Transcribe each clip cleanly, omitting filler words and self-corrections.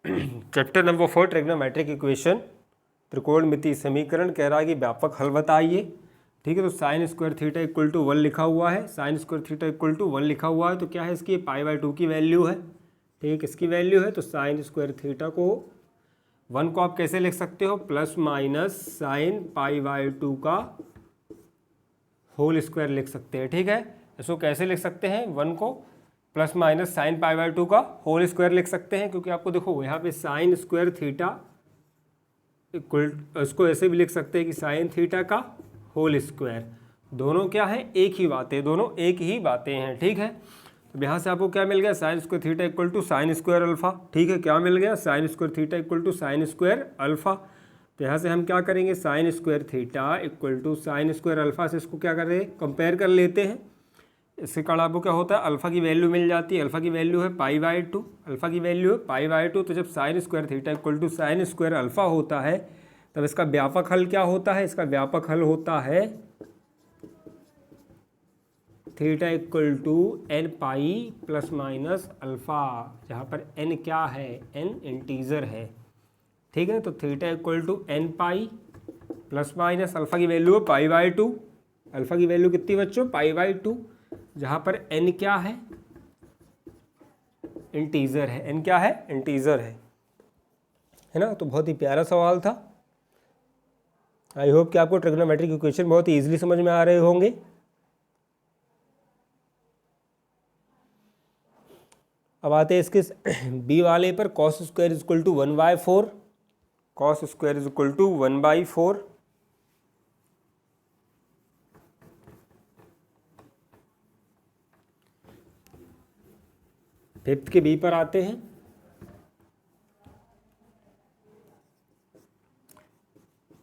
Chapter number 4 trigonometric equation, त्रिकोणमितीय समीकरण। कह रहा है कि व्यापक हल बताइए। ठीक है, तो sine square theta equal to 1 लिखा हुआ है, sine square theta equal to 1 लिखा हुआ है, तो क्या है इसकी π/2 की वैल्यू है। ठीक, इसकी वैल्यू है, तो साइन स्क्वायर थीटा को 1 को आप कैसे लिख सकते हो, प्लस माइनस साइन π/2 का होल स्क्वायर लिख सकते हैं। ठीक है, इसको कैसे लिख सकते हैं, 1 को प्लस माइनस साइन π/2 का होल स्क्वायर लिख सकते हैं, क्योंकि आपको देखो यहाँ पे साइन स्क्वायर थीटा इक्वल, इसको ऐसे भी लिख सकते हैं कि साइन थीटा का होल स्क्वायर। दोनों क्या है, एक ही बातें, दोनों एक ही बातें हैं। ठीक है, तो यहाँ से आपको क्या मिल गया, sine square theta equal to sine square alpha. ठीक है, क्या मिल गया, sine square theta equal to sine square alpha. तो यहाँ से हम क्या करेंगे, sine square theta equal to sine square alpha से इसको क्या कर रहे हैं, कंपेयर कर लेते हैं। इसके कारण आपको क्या होता है, अल्फा की वैल्यू मिल जाती है। अल्फा की वैल्यू है π/2, अल्फा की वैल्यू है π/2। तो जब sine square theta equal to sine square alpha होता है, तब इसका व्यापक हल क्या होता है, इसका व्यापक हल होता है theta equal to n pi plus minus alpha, जहाँ पर n क्या है, n इंटीजर है। ठीक है, तो theta equal to n pi plus minus alpha की वैल्यू है π/2। अल्फा की वैल्यू कितनी बच्चों, π/2, जहाँ पर n क्या है, इंटीजर है। n क्या है, इंटीजर है ना। तो बहुत ही प्यारा सवाल था। आई होप कि आपको ट्रिग्नोमेट्रिक इक्वेशन बहुत ही ईजिली समझ में आ रहे होंगे। अब आते हैं इसके बी वाले पर, cos square is equal to 1/4, cos square is equal to 1/4। Fifth के बी पर आते हैं।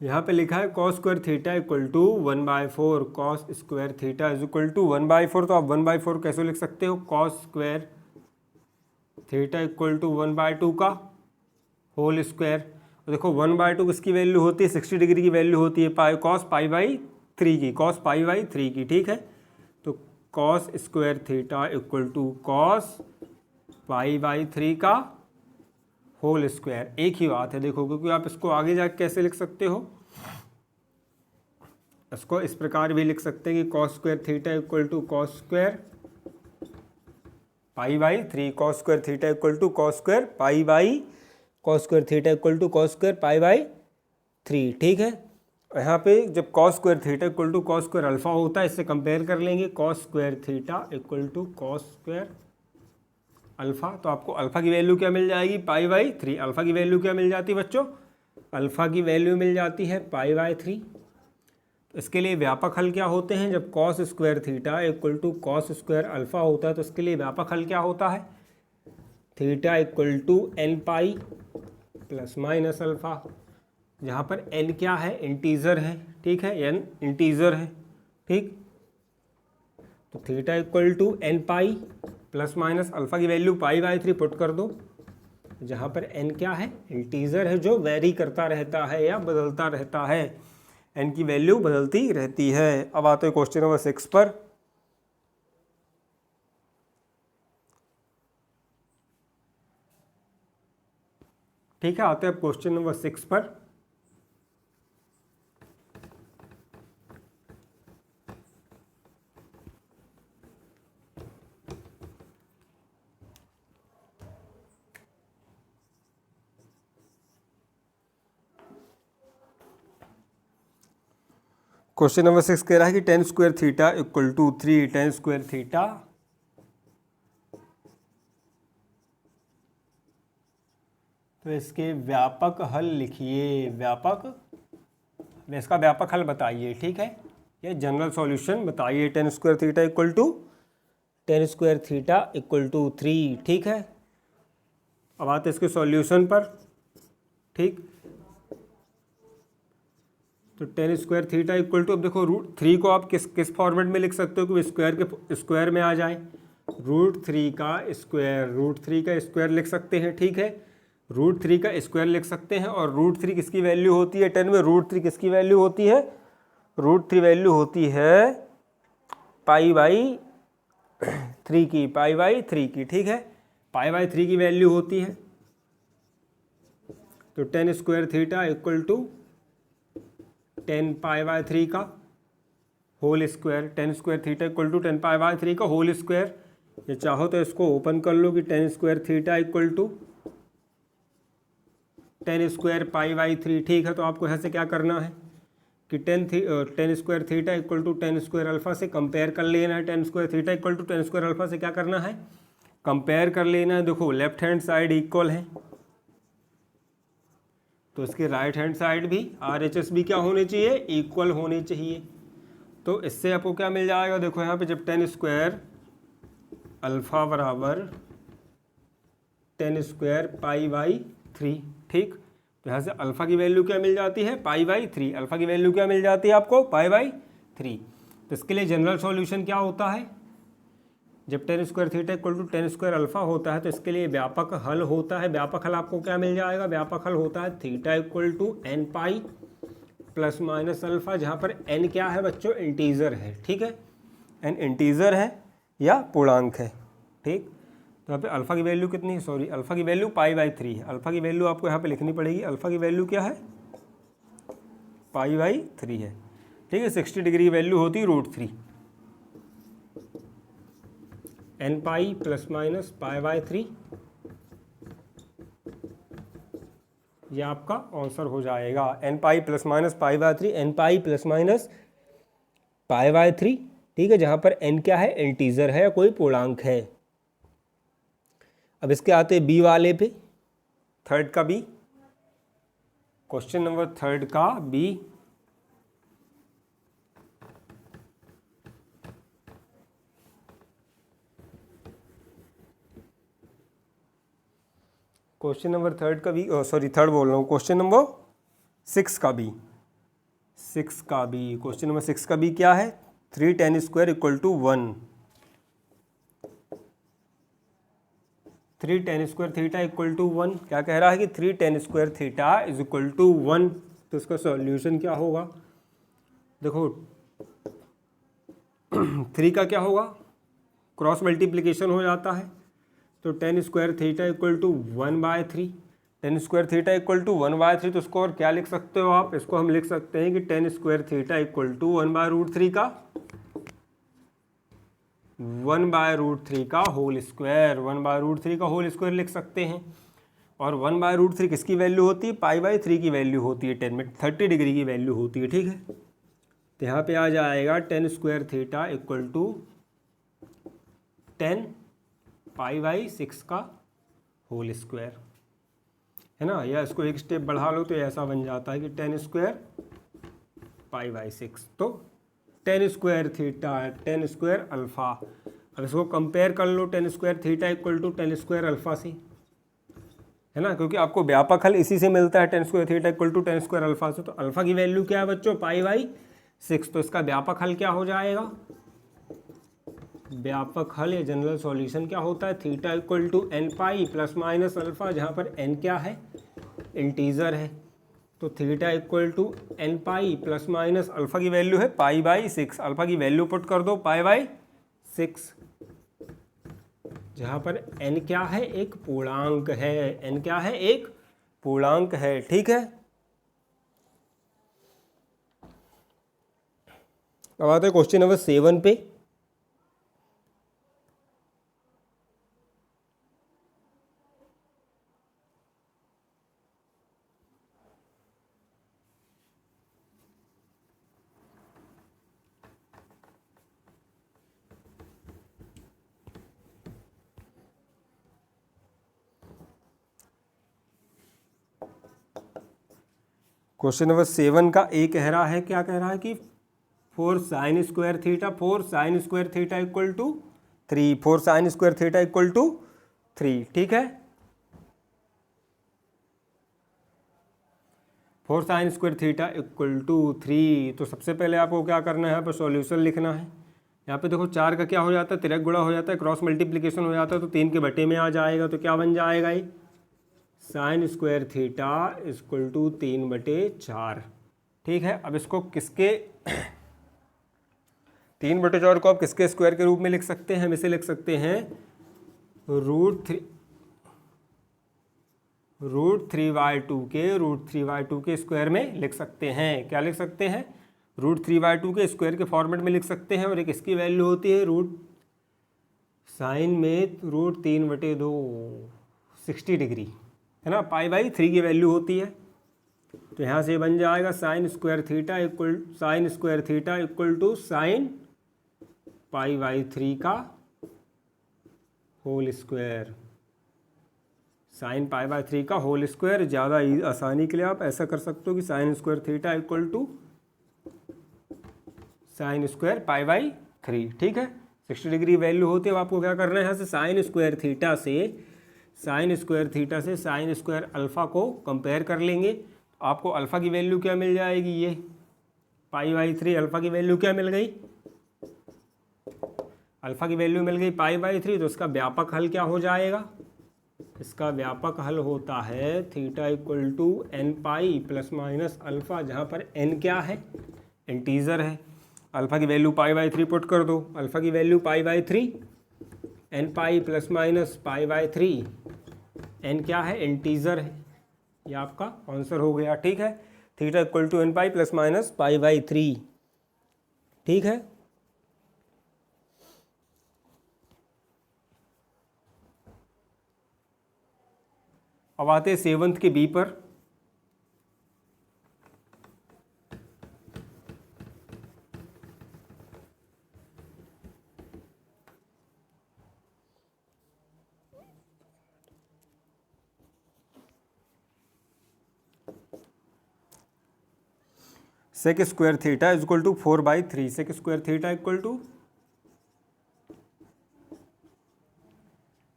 यहाँ पे लिखा है cos square theta equal to 1/4, cos square theta is equal to 1/4। तो आप 1/4 कैसे लिख सकते हो, cos square theta equal to 1/2 का होल स्क्वायर। तो देखो 1/2 किसकी वैल्यू होती है, 60 डिग्री की वैल्यू होती है, कॉस π/3 की, कॉस π/3 की। ठीक है, तो cos square theta equal to cos π/3 का होल स्क्वायर। एक ही बात है देखो, क्योंकि आप इसको आगे जाके कैसे लिख सकते हो, इसको इस प्रकार भी लिख सकते हैं कि cos square theta equal to cos square π/3, cos square theta equal to cos square cos square theta equal to cos square π/3। ठीक है, यहाँ पे जब cos square theta equal to cos square alpha होता है, इससे कंपेयर कर लेंगे, cos square theta equal to cos square alpha. तो आपको अल्फा की वैल्यू क्या मिल जाएगी, π/3। अल्फा की वैल्यू क्या मिल जाती है बच्चों, अल्फा की वैल्यू मिल जाती है π/3। तो इसके लिए व्यापक हल क्या होते हैं, जब cos square theta equal to cos square alpha होता है, तो इसके लिए व्यापक हल क्या होता है, theta equal to n pi plus minus alpha, जहाँ पर n क्या है, इंटीजर है। ठीक है, n इंटीजर है। ठीक, तो theta equal to n pi plus minus alpha की वैल्यू π/3 पुट कर दो, जहाँ पर n क्या है, इंटीजर है, जो वेरी करता रहता है या बदलता रहता है, n की वैल्यू बदलती रहती है। अब आते हैं क्वेश्चन नंबर 6 पर। ठीक है, आते हैं अब क्वेश्चन नंबर 6 पर। क्वेश्चन नंबर 6 कह रहा है कि tan square theta equal to 3 tan square theta, तो इसके व्यापक हल लिखिए, इसका व्यापक हल बताइए। ठीक है, ये जनरल सॉल्यूशन बताइए। tan square theta equal to 3। ठीक है, अब आते हैं इसके सॉल्यूशन पर। ठीक, तो tan square theta equal to, अब देखो √3 को आप किस फॉर्मेट में लिख सकते हो कि स्क्वायर के स्क्वायर में आ जाए, √3 का स्क्वायर लिख सकते हैं। ठीक है, √3 का स्क्वायर लिख सकते हैं, और √3 किसकी वैल्यू होती है, 10 में √3 किसकी वैल्यू होती है, √3 वैल्यू होती है π/3 की, ठीक है, π/3 की वैल्यू होती है। तो tan square theta equal to 10π/3 का whole square, tan square theta equal to 10π/3 का होल स्क्वायर। ये चाहो तो इसको ओपन कर लो कि tan square theta equal to 10 square π/3। ठीक है, तो आपको यहाँ से क्या करना है कि tan square theta equal to 10 square alpha से कंपेयर कर लेना है। 10 square theta equal to 10 square alpha से क्या करना है, कंपेयर कर लेना है। देखो लेफ्ट हैंड साइड इक्वल है तो इसके राइट हैंड साइड भी RHS भी क्या होने चाहिए, इक्वल होने चाहिए। तो इससे आपको क्या मिल जाएगा, देखो यहाँ पे जब 10 स्क्वायर अल्फा बराबर 10 स्क्वायर π/3, ठीक, तो यहाँ से अल्फा की वैल्यू क्या मिल जाती है, π/3। अल्फा की वैल्यू क्या मिल जाती है आपको, π/3। तो इसके लिए जनरल सॉल्यूशन क्या होता है, जब 10 square theta equal to 10 square alpha होता है तो इसके लिए व्यापक हल होता है। व्यापक हल आपको क्या मिल जाएगा, व्यापक हल होता है theta equal to nπ plus minus alpha, जहाँ पर n क्या है बच्चों, इंटीजर है। ठीक है, n इंटीजर है या पूर्णांक है। ठीक, तो यहाँ पे अल्फा की वैल्यू कितनी है, सॉरी अल्फा की वैल्यू π/3 है। अल्फा की वैल्यू आपको यहाँ पे लिखनी पड़ेगी, अल्फा की वैल्यू क्या है, π/3 है। ठीक है, 60 डिग्री की वैल्यू होती है √3। nπ प्लस माइनस π/3, ये आपका आंसर हो जाएगा। nπ plus minus π/3, nπ plus minus π/3। ठीक है, जहाँ पर n क्या है, इंटीजर है या कोई पूर्णांक है। अब इसके आते बी वाले पे, थर्ड का बी, क्वेश्चन नंबर थर्ड का बी। क्वेश्चन नंबर थर्ड का बी, सॉरी थर्ड बोल रहा हूँ, क्वेश्चन नंबर 6 का बी, 6 का बी, क्वेश्चन नंबर 6 का बी क्या है, 3 10 square equal to 1। 3 10 square theta equal to 1, क्या कह रहा है कि 3 10 square theta is equal to 1। तो इसका सॉल्यूशन क्या होगा, देखो 3 का क्या होगा, क्रॉस मल्टीप्लिकेशन हो जाता है, तो 10 square theta equal to 1/3। 10 square theta equal to 1/3, तो इसको और क्या लिख सकते हो आप, इसको हम लिख सकते हैं कि 10 स्क्वायर थीटा इक्वल टू 1/√3 का 1/√3 का होल स्क्वायर, 1/√3 का होल स्क्वायर लिख सकते हैं। और 1/√3 किसकी वैल्यू होती है, π/3 की वैल्यू होती है, 10 में 30 डिग्री की वैल्यू होती है। ठीक है, तो यहाँ पे आ जाएगा 10 स्क्वायर थीटा इक्वल टू 10 π/6 का होल स्क्वायर, है ना। या इसको एक स्टेप बढ़ा लो तो ऐसा बन जाता है कि 10 स्क्वायर π/6, तो 10 स्क्वायर थीटा 10 स्क्वायर अल्फ़ा। अब इसको कंपेयर कर लो 10 square theta equal to 10 square alpha से, है ना, क्योंकि आपको व्यापक हल इसी से मिलता है 10 square theta equal to 10 square alpha से। तो अल्फ़ा की वैल्यू क्या है बच्चों, π/6, तो इसका व्यापक हल क्या हो जाएगा, व्यापक हल या जनरल सॉल्यूशन क्या होता है, theta equal to nπ plus minus alpha, जहाँ पर n क्या है, इंटीजर है। तो theta equal to nπ plus minus alpha की वैल्यू है π/6, अल्फ़ा की वैल्यू पुट कर दो π/6, जहाँ पर n क्या है, एक पूर्णांक है, n क्या है, एक पूर्णांक है। ठीक है, अब आते हैं क्वेश्चन नंबर 7 पे। क्वेश्चन नंबर 7 का ए कह रहा है, क्या कह रहा है कि 4 sin square theta, 4 sin square theta equal to 3, 4 sin square theta equal to 3। ठीक है, 4 sin square theta equal to 3। तो सबसे पहले आपको क्या करना है, यहाँ पर सॉल्यूशन लिखना है। यहाँ पे देखो 4 का क्या हो जाता है, तिरक गुणा हो जाता है, क्रॉस मल्टीप्लिकेशन हो जाता है, तो 3 के बटे में आ जाएगा। तो क्या बन जाएगा, ये sine square theta equal to 3/4। ठीक है, अब इसको किसके 3/4 को आप किसके स्क्वायर के रूप में लिख सकते हैं, हम इसे लिख सकते हैं √3 √3/2 के √3/2 के स्क्वायर में लिख सकते हैं। क्या लिख सकते हैं? √3/2 के स्क्वायर के फॉर्मेट में लिख सकते हैं। और एक इसकी वैल्यू होती है रूट साइन में √3/2 60 डिग्री, है ना, π/3 की वैल्यू होती है। तो यहाँ से बन जाएगा sine square theta equal to sine π/3 का होल स्क्वायर। साइन π/3 का होल स्क्वायर। ज़्यादा आसानी के लिए आप ऐसा कर सकते हो कि sine square theta equal to sine square π/3। ठीक है, 60 डिग्री वैल्यू होती है। अब आपको क्या करना है, यहाँ से साइन स्क्वायर थीटा से साइन स्क्वायर अल्फ़ा को कंपेयर कर लेंगे। आपको अल्फ़ा की वैल्यू क्या मिल जाएगी? ये π/3 अल्फ़ा की वैल्यू क्या मिल गई? अल्फ़ा की वैल्यू मिल गई π/3। तो इसका व्यापक हल क्या हो जाएगा? इसका व्यापक हल होता है theta equal to n pi plus minus alpha, जहाँ पर n क्या है? इंटीज़र है। अल्फ़ा की वैल्यू π/3 पुट कर दो। अल्फ़ा की value π/3, n pi plus minus π/3, n क्या है? इंटीज़र है। ये आपका आंसर हो गया। ठीक है, theta equal to n pi plus minus π/3। ठीक है, अब आते हैं 7th के बी पर। Sec square theta is equal to 4/3। Sec square theta equal to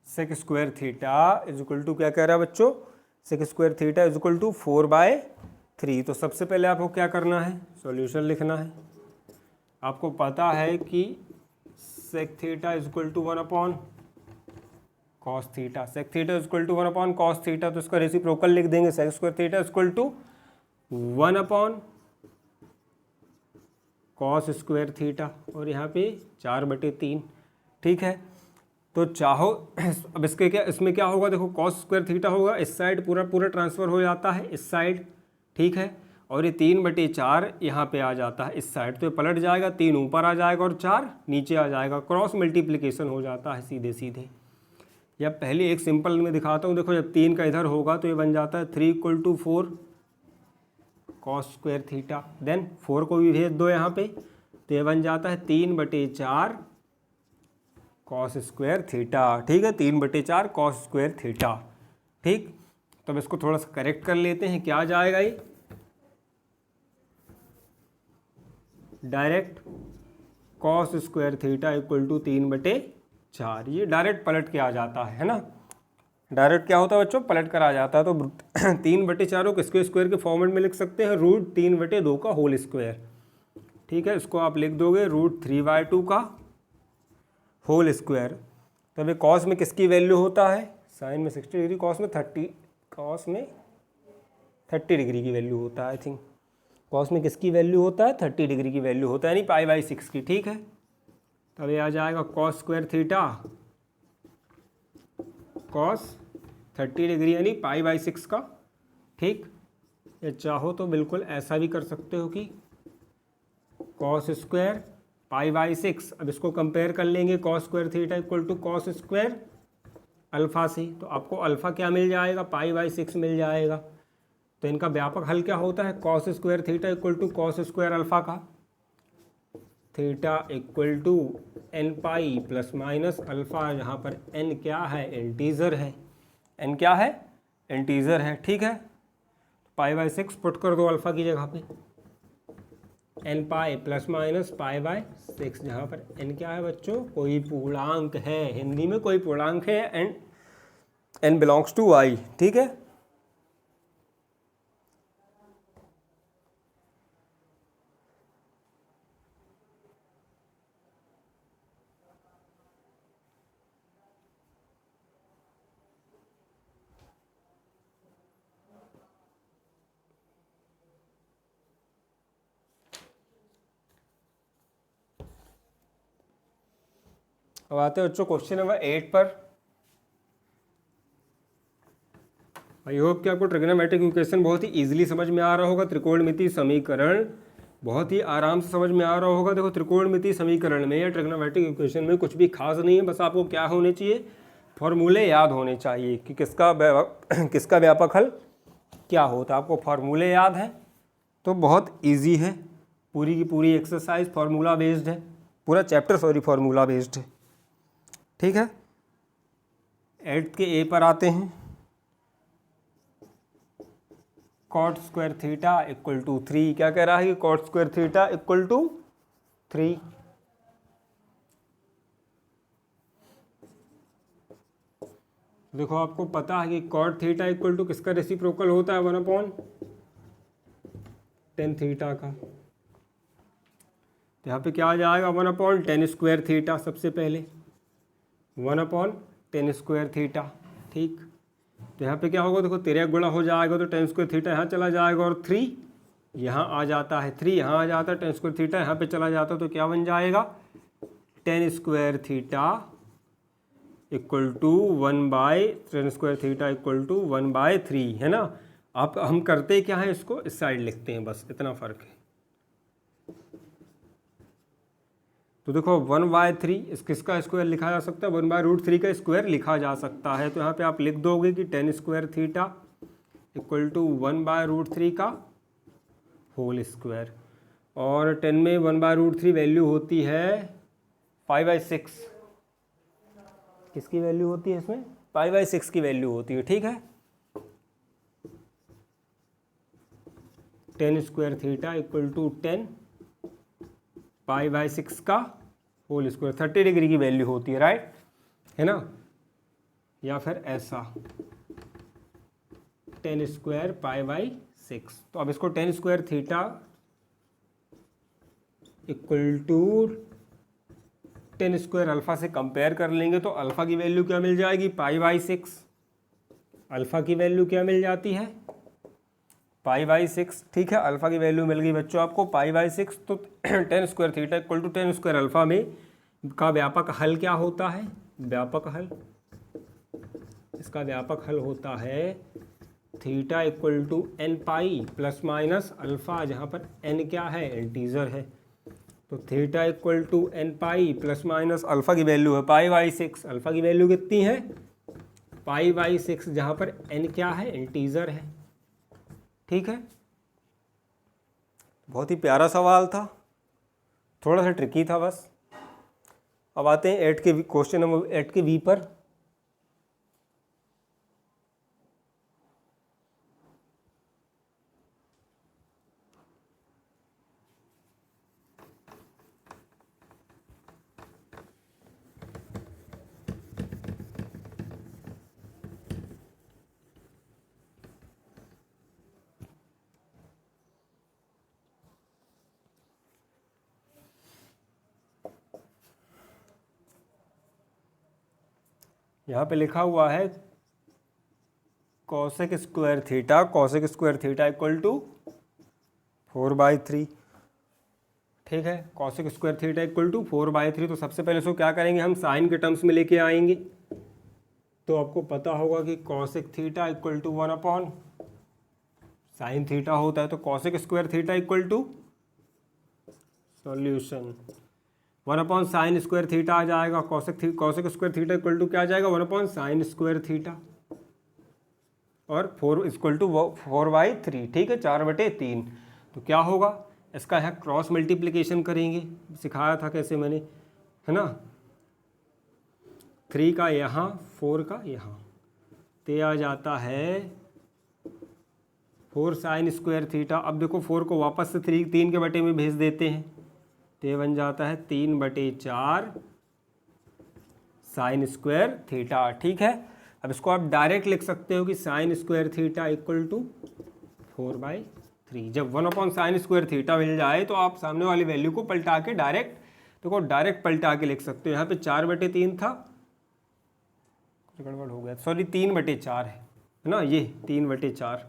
sec square theta is equal to क्या कह रहा है बच्चों? Sec square theta is equal to 4/3। तो सबसे पहले आपको क्या करना है? सॉल्यूशन लिखना है। आपको पता है कि sec theta is equal to 1/cos theta. Sec theta is equal to 1/cos theta, तो इसका रेसिप्रोकल लिख देंगे। Sec square theta is equal to 1/cos square theta, और यहाँ पे 4/3। ठीक है, तो चाहो अब इसमें क्या होगा? देखो, cos स्क्वायर थीटा होगा, इस साइड पूरा ट्रांसफ़र हो जाता है इस साइड। ठीक है, और ये 3/4 यहाँ पे आ जाता है इस साइड, तो ये पलट जाएगा, 3 ऊपर आ जाएगा और 4 नीचे आ जाएगा। क्रॉस मल्टीप्लिकेशन हो जाता है सीधे सीधे। या पहले एक सिंपल में दिखाता हूँ। देखो, जब 3 का इधर होगा तो ये बन जाता है 3 = 4 cos स्क्वायर थीटा। देन 4 को भी भेज दो यहाँ पे, तो ये बन जाता है 3/4 cos स्क्वायर थीटा। ठीक है, 3/4 cos स्क्वायर थीटा। ठीक, तब इसको थोड़ा सा करेक्ट कर लेते हैं। क्या आ जाएगा ये? Direct cos square theta equal to 3/4। ये डायरेक्ट पलट के आ जाता है ना। डायरेक्ट क्या होता है बच्चों? पलट कर आ जाता है। तो 3/4 को किसके स्क्वायर के फॉर्मेट में लिख सकते हैं? √3/2 का होल स्क्वायर। ठीक है, इसको आप लिख दोगे √3/2 का होल स्क्वायर। तब ये कॉस में किसकी वैल्यू होता है? साइन में 60 डिग्री, कॉस में 30 डिग्री की वैल्यू होता है। आई थिंक कॉस में किसकी वैल्यू होता है? 30 डिग्री की वैल्यू होता है, यानी π/6 की। ठीक है, तब ये आ जाएगा cos square theta cos 30 degree यानी π/6 का। ठीक, या चाहो तो बिल्कुल ऐसा भी कर सकते हो कि cos स्क्वायर π/6। अब इसको कंपेयर कर लेंगे cos square theta equal to cos square alpha से, तो आपको अल्फ़ा क्या मिल जाएगा? π/6 मिल जाएगा। तो इनका व्यापक हल क्या होता है? cos square theta equal to cos square alpha का theta equal to n pi plus minus alpha, यहाँ पर n क्या है? इंटीज़र है। n क्या है? इंटीज़र है। ठीक है, π/6 पुट कर दो अल्फ़ा की जगह पे। n पाई प्लस माइनस π/6, जहाँ पर n क्या है बच्चों? कोई पूर्णांक है। हिंदी में कोई पूर्णांक है, and n belongs to y। ठीक है, अब आते हैं बच्चों क्वेश्चन नंबर 8 पर। आई होप कि आपको ट्रिग्नोमेट्रिक इक्वेशन बहुत ही इजीली समझ में आ रहा होगा। त्रिकोणमितीय समीकरण बहुत ही आराम से समझ में आ रहा होगा। देखो त्रिकोणमितीय समीकरण में या ट्रिग्नोमेट्रिक इक्वेशन में कुछ भी खास नहीं है, बस आपको क्या होने चाहिए, फॉर्मूले याद होने चाहिए कि किसका व्यापक हल क्या होता है। आपको फॉर्मूले याद है तो बहुत ईजी है, पूरी की पूरी एक्सरसाइज फार्मूला बेस्ड है, पूरा चैप्टर फार्मूला बेस्ड है। ठीक है, 8 के ए पर आते हैं। Cot square theta equal to 3, क्या कह रहा है कि cot square theta equal to 3। देखो आपको पता है कि कॉट थीटा इक्वल टू किसका रेसिप्रोकल होता है, 1/tan थीटा का। तो यहाँ पे क्या आ जाएगा, 1/tan स्क्वायर थीटा, सबसे पहले 1/tan स्क्वायर थीटा। ठीक, तो यहाँ पे क्या होगा, देखो 13 गुणा हो जाएगा तो tan स्क्वायर थीटा यहाँ चला जाएगा और 3 यहाँ आ जाता है, 3 यहाँ आ जाता है, tan स्क्वायर थीटा यहाँ पे चला जाता है, तो क्या बन जाएगा, tan square theta equal to 1/tan square theta equal to 1/3, है ना। अब हम करते क्या है, इसको इस साइड लिखते हैं, बस इतना फ़र्क है। तो देखो 1/3 किसका स्क्वायर लिखा जा सकता है, 1/√3 का स्क्वायर लिखा जा सकता है। तो यहाँ पे आप लिख दोगे कि tan square theta equal to 1/√3 का होल स्क्वायर, और 10 में 1/√3 वैल्यू होती है 5/6। किसकी वैल्यू होती है इसमें, 5/6 की वैल्यू होती है। ठीक है, tan square theta equal to 10 π/6 का होल स्क्वायर, 30 डिग्री की वैल्यू होती है, राइट, है ना। या फिर ऐसा tan स्क्वायर π/6। तो अब इसको tan square theta equal to tan square alpha से कंपेयर कर लेंगे तो अल्फा की वैल्यू क्या मिल जाएगी, π/6। अल्फा की वैल्यू क्या मिल जाती है, π/6। ठीक है, अल्फा की वैल्यू मिल गई बच्चों आपको π/6। तो tan square theta equal to tan square alpha में का व्यापक हल क्या होता है, व्यापक हल, इसका व्यापक हल होता है theta equal to n pi plus minus alpha, जहाँ पर n क्या है, इंटीजर है। तो theta equal to n pi plus minus alpha की वैल्यू है π/6। अल्फा की वैल्यू कितनी है, π/6, जहाँ पर n क्या है, इंटीजर है। ठीक है, बहुत ही प्यारा सवाल था, थोड़ा सा ट्रिकी था बस। अब आते हैं 8 के क्वेश्चन नंबर 8 के बी पर। यहाँ पे लिखा हुआ है cosec square theta equal to 4/3। ठीक है, cosec square theta equal to 4/3। तो सबसे पहले इसको क्या करेंगे, हम साइन के टर्म्स में लेके आएंगे। तो आपको पता होगा कि cosec theta equal to 1/sin theta होता है। तो cosec square theta equal to solution 1/sin square theta आ जाएगा। Cosec square theta equal to क्या आ जाएगा, 1/sin स्क्वायर थीटा, और 4 इक्वल टू 4/3। ठीक है, 4/3। तो क्या होगा, इसका यहाँ क्रॉस मल्टीप्लिकेशन करेंगे, सिखाया था कैसे मैंने, है ना। 3 का यहाँ, 4 का यहाँ, तो आ जाता है 4sin स्क्वायर थीटा। अब देखो 4 को वापस से 3 के बटे में भेज देते हैं, तो ये बन जाता है 3/4 sin स्क्वायर थीटा। ठीक है, अब इसको आप डायरेक्ट लिख सकते हो कि sin square theta equal to 4/3। जब 1/sin स्क्वायर थीटा मिल जाए तो आप सामने वाली वैल्यू को पलटा के डायरेक्ट पलटा के लिख सकते हो। यहाँ पे 4/3 था, गड़बड़ हो गया, सॉरी 3/4 है ना, ये 3/4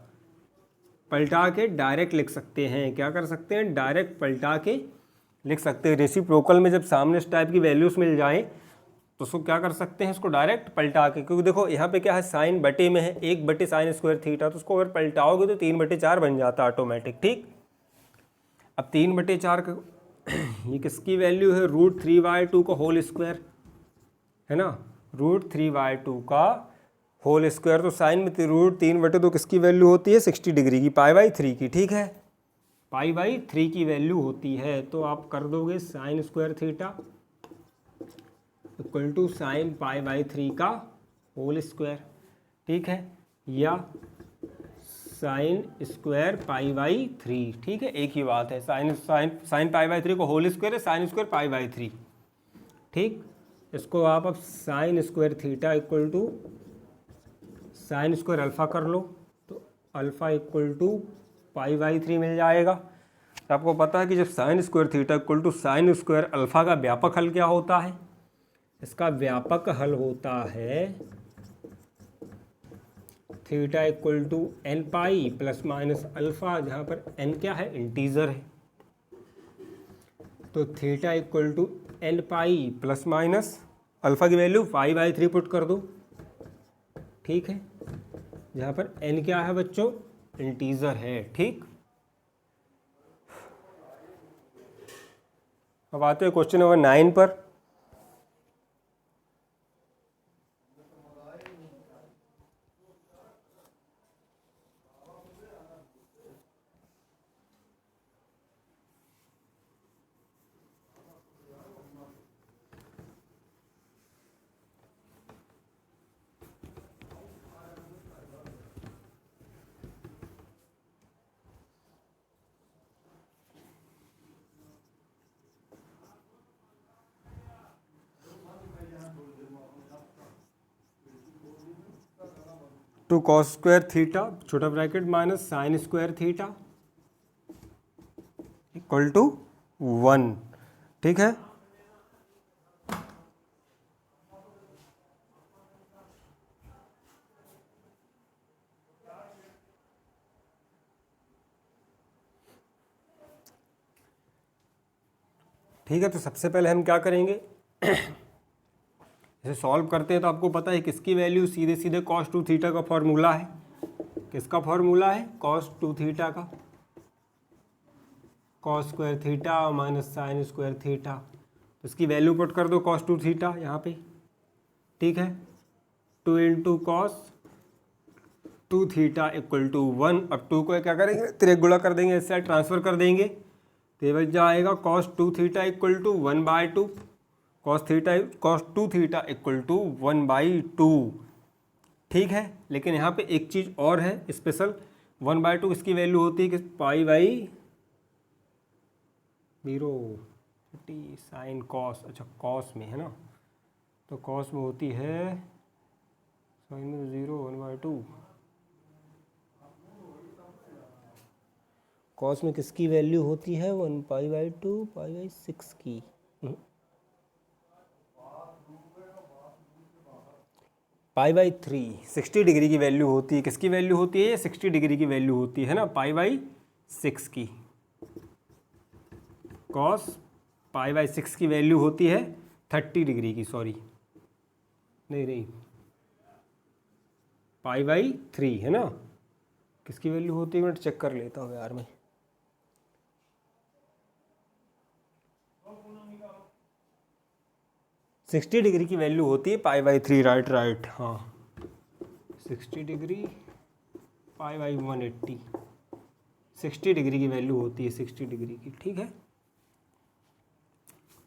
पलटा के डायरेक्ट लिख सकते हैं। क्या कर सकते हैं, डायरेक्ट पलटा के लिख सकते हैं। रेसिप्रोकल में जब सामने इस टाइप की वैल्यूज मिल जाए तो उसको क्या कर सकते हैं, इसको डायरेक्ट पलटा के, क्योंकि देखो यहाँ पे क्या है साइन बटे में है 1/sin² तो उसको अगर पलटाओगे तो 3/4 बन जाता है ऑटोमेटिक। ठीक, अब 3/4 का ये किसकी वैल्यू है, √3/2 का होल स्क्वायर है ना, √3/2 का होल स्क्वायर। तो साइन में √3/2 किसकी वैल्यू होती है, 60 डिग्री की, π/3 की। ठीक है, π/3 की वैल्यू होती है। तो आप कर दोगे sin² इक्वल टू साइन π/3 का होल स्क्वायर। ठीक है, या sin² π/3। ठीक है, एक ही बात है, साइन π/3 को होल स्क्वायर है, sin² π/3। ठीक, इसको आप अब sin² equal to sin² alpha कर लो, तो अल्फ़ा इक्वल टू π/3 मिल जाएगा। तो आपको पता है कि जब sin² equal to sin² alpha का व्यापक हल क्या होता है, इसका व्यापक हल होता है theta equal to n² plus minus alpha, जहाँ पर n क्या है, इंटीजर है। तो theta equal to n² plus minus alpha की वैल्यू π/3 पुट कर दो। ठीक है, जहाँ पर n क्या है बच्चों, इंटीजर है। ठीक, अब आते हैं क्वेश्चन नंबर 9 पर। टू cos² छोटा bracket minus sin² equal to 1। ठीक है, ठीक है, तो सबसे पहले हम क्या करेंगे, इसे सॉल्व करते हैं। तो आपको पता है किसकी वैल्यू, सीधे सीधे cos2θ का फॉर्मूला है। किसका फॉर्मूला है, cos2θ का, cos² माइनस sin²। इसकी वैल्यू पुट कर दो cos2θ यहाँ पे। ठीक है, 2 × cos2θ इक्वल टू 1। अब 2 को क्या करेंगे, तिरक गुणा कर देंगे, इस साइड ट्रांसफर कर देंगे, तो बच जाएगा cos2θ equal to 1/2, cos2θ equal to 1/2। ठीक है, लेकिन यहाँ पे एक चीज़ और है स्पेशल, 1/2 इसकी वैल्यू होती है कि π/0 साइन कॉस, अच्छा कॉस में है ना, तो कॉस में होती है साइन में 0 1/2। कॉस में किसकी वैल्यू होती है, 1π/2 π/6 की। π/3 60 डिग्री की वैल्यू होती है। किसकी वैल्यू होती है, ये 60 डिग्री की वैल्यू होती है ना, π/6 की। कॉस π/6 की वैल्यू होती है 30 डिग्री की, सॉरी नहीं π/3 है ना। किसकी वैल्यू होती है, मिनट चेक कर लेता हूँ यार मैं। सिक्सटी डिग्री की वैल्यू होती है π/3, राइट हाँ, 60 डिग्री π/180, 60 डिग्री की वैल्यू होती है 60 डिग्री की। ठीक है,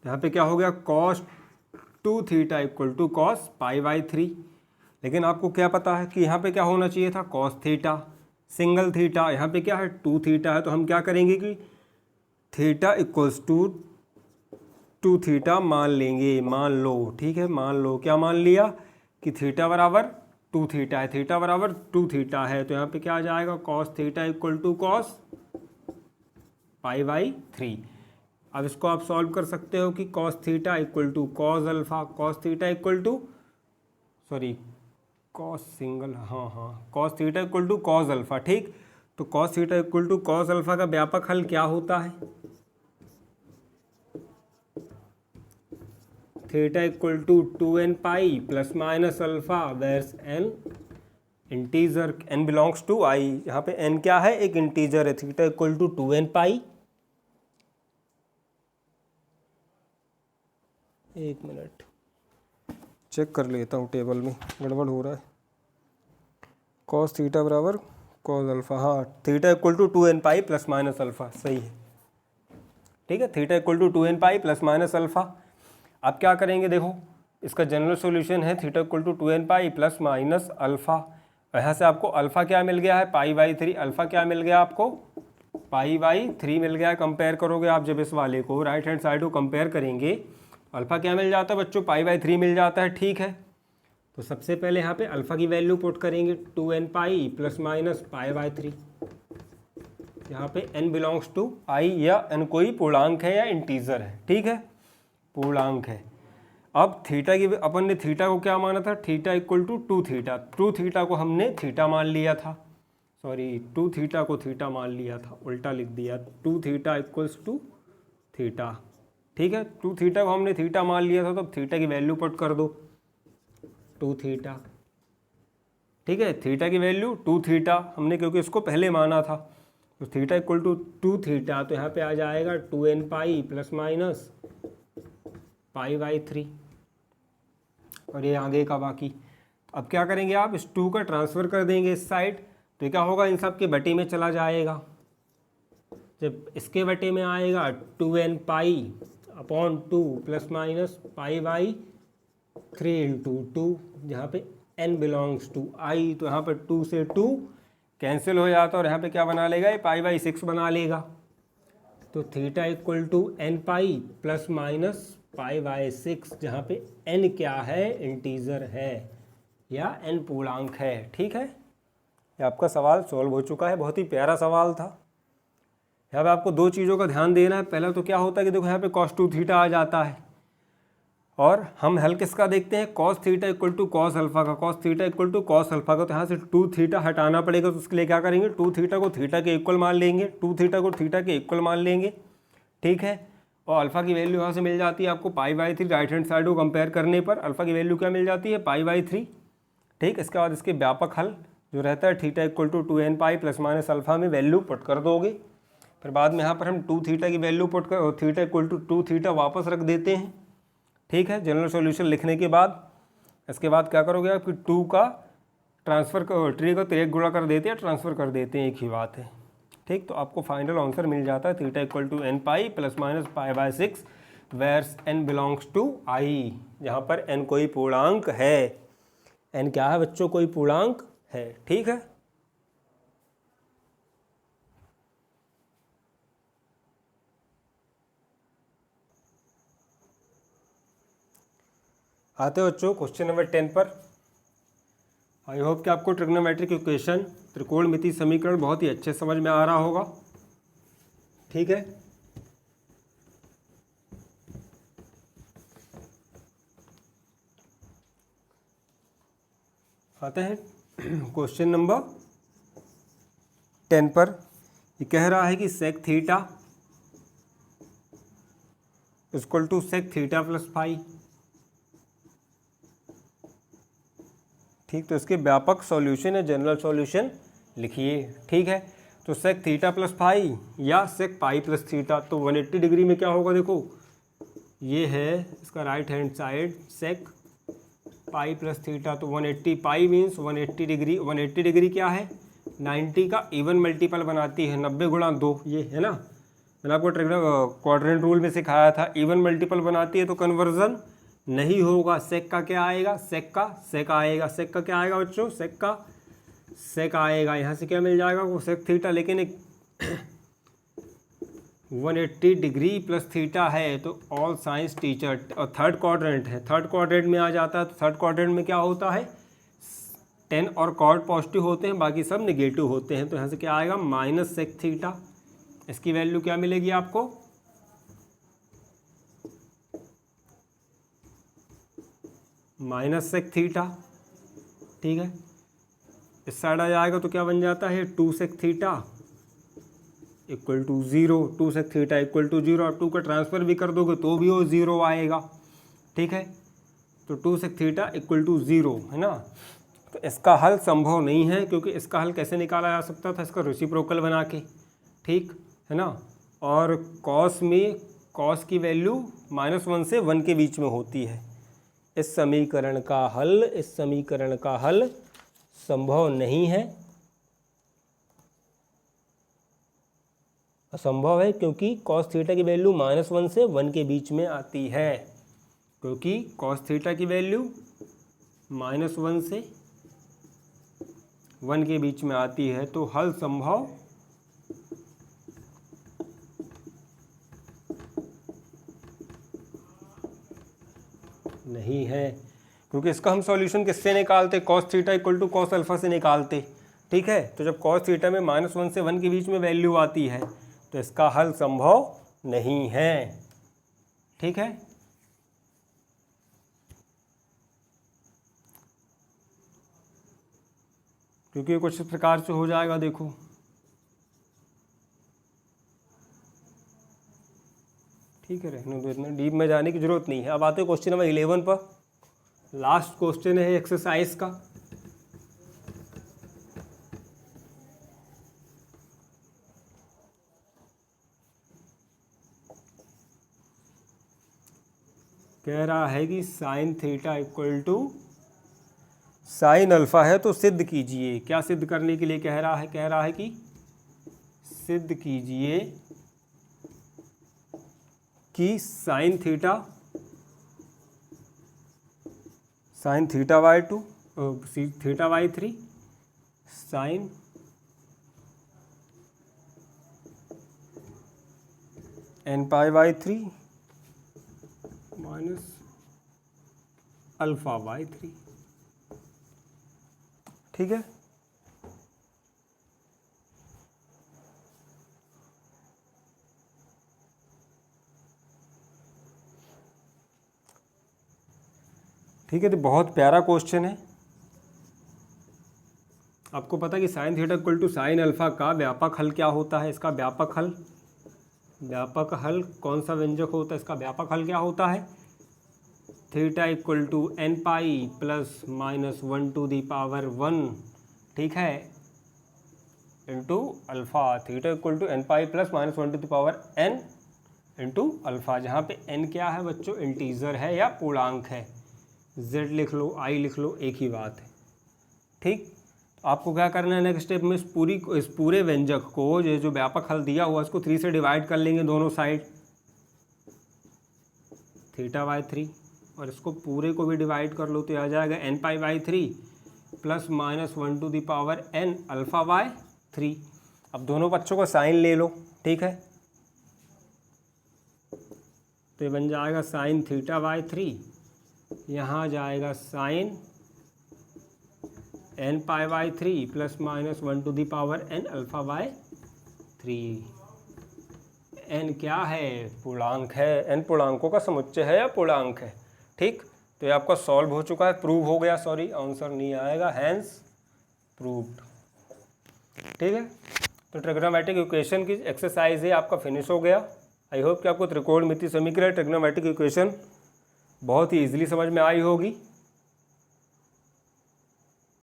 यहाँ पे क्या हो गया, cos2θ इक्वल टू cos π/3। लेकिन आपको क्या पता है कि यहाँ पे क्या होना चाहिए था, cos θ, सिंगल थीटा। यहाँ पे क्या है 2θ है, तो हम क्या करेंगे कि थीटा इक्वल्स टू 2θ मान लेंगे, मान लो। ठीक है, मान लो, क्या मान लिया कि थीटा बराबर 2θ है, थीटा बराबर 2θ है। तो यहाँ पे क्या आ जाएगा, cos θ इक्वल टू cos π/3। अब इसको आप सॉल्व कर सकते हो कि cos θ equal to cos alpha, cos θ equal to sorry cos single, हाँ cos θ equal to cos alpha. ठीक, तो cos θ equal to cos alpha का व्यापक हल क्या होता है, theta equal to 2n pi plus minus alpha where's n integer, n belongs to i। यहाँ पे n क्या है, एक इंटीजर है। थीटा इक्वल टू 2n पाई, एक मिनट चेक कर लेता हूँ टेबल में, गड़बड़ हो रहा है। कॉस थीटा बराबर कॉस अल्फा, हाँ theta equal to 2n pi plus minus alpha, सही है। ठीक है, theta equal to 2n pi plus minus alpha. अब क्या करेंगे, देखो इसका जनरल सॉल्यूशन है theta equal to 2n pi plus minus alpha. यहाँ से आपको अल्फा क्या मिल गया है, पाई बाई 3। अल्फा क्या मिल गया आपको, पाई बाई 3 मिल गया है। कंपेयर करोगे आप जब इस वाले को राइट हैंड साइड को कंपेयर करेंगे, अल्फा क्या मिल जाता है बच्चों, पाई बाई 3 मिल जाता है। ठीक है, तो सबसे पहले यहाँ पे अल्फा की वैल्यू पुट करेंगे 2n pi plus minus pi by 3। यहाँ पे n बिलोंग्स टू i, या n कोई पूर्णांक है या इंटीजर है। ठीक है, पूर्णांक है। अब थीटा की, अपन ने थीटा को क्या माना था, theta equal to 2 theta. 2 theta को हमने थीटा मान लिया था, सॉरी 2 थीटा को थीटा मान लिया था, उल्टा लिख दिया। 2 थीटा इक्वल्स टू थीटा। ठीक है, 2 थीटा को हमने थीटा मान लिया था, तो थीटा की वैल्यू पुट कर दो 2 थीटा। ठीक है, थीटा की वैल्यू 2 थीटा हमने, क्योंकि इसको पहले माना था, तो थीटा इक्वल टू 2 थीटा, तो यहाँ पे आ जाएगा 2n pi plus minus pi by 3, और ये आगे का बाकी। अब क्या करेंगे आप, इस 2 का ट्रांसफ़र कर देंगे इस साइड, तो क्या होगा, इन सब के बटे में चला जाएगा। जब इसके बटे में आएगा 2n pi upon 2 plus minus pi by 3 into 2, जहाँ पे n बिलोंग्स टू i, तो यहाँ पर 2 से 2 कैंसिल हो जाता है, और यहाँ पे क्या बना लेगा, ये पाई बाई 6 बना लेगा। तो theta equal to n pi plus minus pi by 6, जहाँ पे n क्या है, इंटीजर है या n पूर्णांक है। ठीक है, ये आपका सवाल सॉल्व हो चुका है, बहुत ही प्यारा सवाल था। यहाँ पे आपको 2 चीज़ों का ध्यान देना है। पहला तो क्या होता है कि देखो यहाँ पे cos 2 थीटा आ जाता है, और हम हल किसका देखते हैं, cos theta equal to cos alpha का। cos theta equal to cos alpha का, तो यहाँ से 2 थीटा हटाना पड़ेगा, तो उसके लिए क्या करेंगे, 2 थीटा को थीटा के इक्वल मान लेंगे, 2 थीटा को थीटा के इक्वल मान लेंगे। ठीक है, और अल्फा की वैल्यू यहाँ से मिल जाती है आपको पाई बाई 3। राइट हैंड साइड को कंपेयर करने पर अल्फा की वैल्यू क्या मिल जाती है, पाई बाई 3। ठीक, इसके बाद इसके व्यापक हल जो रहता है theta equal to 2n pi plus minus alpha में वैल्यू पुट कर दोगे। फिर बाद में यहाँ पर हम 2 थीटा की वैल्यू पुट कर, थीटा इक्वल टू 2 थीटा वापस रख देते हैं। ठीक है, जनरल सॉल्यूशन लिखने के बाद इसके बाद क्या करोगे आप कि 2 का ट्रांसफ़र ट्री का 3 गुणा कर देते हैं, ट्रांसफ़र कर देते हैं, एक ही बात है। ठीक, तो आपको फाइनल आंसर मिल जाता है theta equal to n pi plus minus pi by 6 where's n belongs to i, जहाँ पर n कोई पूर्णांक है। n क्या है बच्चों, कोई पूर्णांक है। ठीक है, आते हो बच्चों क्वेश्चन नंबर 10 पर। आई होप कि आपको ट्रिग्नोमेट्रिक इक्वेशन, त्रिकोणमितीय समीकरण बहुत ही अच्छे समझ में आ रहा होगा। ठीक है, आते हैं क्वेश्चन नंबर 10 पर। ये कह रहा है कि sec theta equal to sec theta plus phi. ठीक, तो इसके व्यापक सॉल्यूशन या जनरल सॉल्यूशन लिखिए। ठीक है, तो सेक थीटा प्लस फाई या सेक पाई प्लस थीटा, तो 180 डिग्री में क्या होगा, देखो ये है इसका राइट हैंड साइड, सेक पाई प्लस थीटा, तो 180 पाई मीन्स 180 डिग्री। 180 डिग्री क्या है, 90 का इवन मल्टीपल बनाती है, 90 गुणा 2, ये है ना, मैंने आपको क्वाड्रेंट रूल में सिखाया था। इवन मल्टीपल बनाती है तो कन्वर्जन नहीं होगा। सेक का क्या आएगा, सेक का सेक आएगा। सेक का क्या आएगा बच्चों, सेक का सेक आएगा। यहाँ से क्या मिल जाएगा, वो सेक थीटा, लेकिन एक 180 डिग्री प्लस थीटा है, तो ऑल साइंस टीचर, और थर्ड क्वाड्रेंट है, थर्ड क्वाड्रेंट में आ जाता है। तो थर्ड क्वाड्रेंट में क्या होता है, 10 और कॉर्ड पॉजिटिव होते हैं, बाकी सब नेगेटिव होते हैं। तो यहाँ से क्या आएगा, माइनस सेक थीटा। इसकी वैल्यू क्या मिलेगी आपको, माइनस सेक थीटा। ठीक है, इस साइड आ जाएगा तो क्या बन जाता है, 2 sec theta equal to 0, 2 sec theta equal to 0। और 2 का ट्रांसफ़र भी कर दोगे तो भी वो 0 आएगा। ठीक है। तो 2 sec थीटा इक्वल टू 0 है ना। तो इसका हल संभव नहीं है, क्योंकि इसका हल कैसे निकाला जा सकता था, इसका रेसिप्रोकल बना के, ठीक है ना। और कॉस में कॉस की वैल्यू -1 से 1 के बीच में होती है। इस समीकरण का हल संभव नहीं है, असंभव है, क्योंकि कॉस थीटा की वैल्यू -1 से 1 के बीच में आती है। क्योंकि कॉस थीटा की वैल्यू -1 से 1 के बीच में आती है, तो हल संभव नहीं है। क्योंकि इसका हम सॉल्यूशन किससे निकालते, cos theta equal to cos alpha से निकालते, ठीक है। तो जब कॉस थीटा में -1 से 1 के बीच में वैल्यू आती है, तो इसका हल संभव नहीं है, ठीक है। क्योंकि कुछ इस प्रकार से हो जाएगा, देखो ठीक है, रहने दो, इतना डीप में जाने की जरूरत नहीं है। अब आते हैं क्वेश्चन नंबर 11 पर। लास्ट क्वेश्चन है एक्सरसाइज का। कह रहा है कि sine theta equal to sine alpha है, तो सिद्ध कीजिए। क्या सिद्ध करने के लिए कह रहा है कि सिद्ध कीजिए कि sine theta by 2 theta by 3 sine n pi by 3 minus alpha by 3, ठीक है। ठीक है, तो बहुत प्यारा क्वेश्चन है। आपको पता है कि sine theta equal to sine alpha का व्यापक हल क्या होता है। इसका व्यापक हल कौन सा व्यंजक होता है, इसका व्यापक हल क्या होता है, theta equal to n pi plus minus 1 to the power 1, ठीक है, into alpha. Theta equal to n pi plus minus 1 to the power n into alpha, जहाँ पे n क्या है बच्चों, इंटीजर है या पूर्णांक है। z लिख लो, i लिख लो, एक ही बात है, ठीक। तो आपको क्या करना है नेक्स्ट स्टेप में, इस पूरे व्यंजक को, ये जो व्यापक हल दिया हुआ इसको 3 से डिवाइड कर लेंगे दोनों साइड, थीटा बाई 3, और इसको पूरे को भी डिवाइड कर लो तो आ जाएगा n pi by 3 plus minus 1 to the power n alpha by 3। अब दोनों बच्चों को साइन ले लो, ठीक है। तो ये बन जाएगा साइन थीटा बाई 3, यहाँ जाएगा sine n pi by 3 plus minus 1 to the power n alpha by 3। n क्या है, पूर्णांक है, n पूर्णांकों का समुच्चय है या पूर्णांक है, ठीक। तो ये आपका सॉल्व हो चुका है, प्रूव हो गया, सॉरी आंसर नहीं आएगा, हैंस प्रूव्ड, ठीक है। तो ट्रिग्नोमेट्रिक इक्वेशन की एक्सरसाइज है आपका फिनिश हो गया। आई होप कि आपको त्रिकोणमितीय समीकरण ट्रिग्नोमेट्रिक इक्वेशन बहुत ही ईजिली समझ में आई होगी।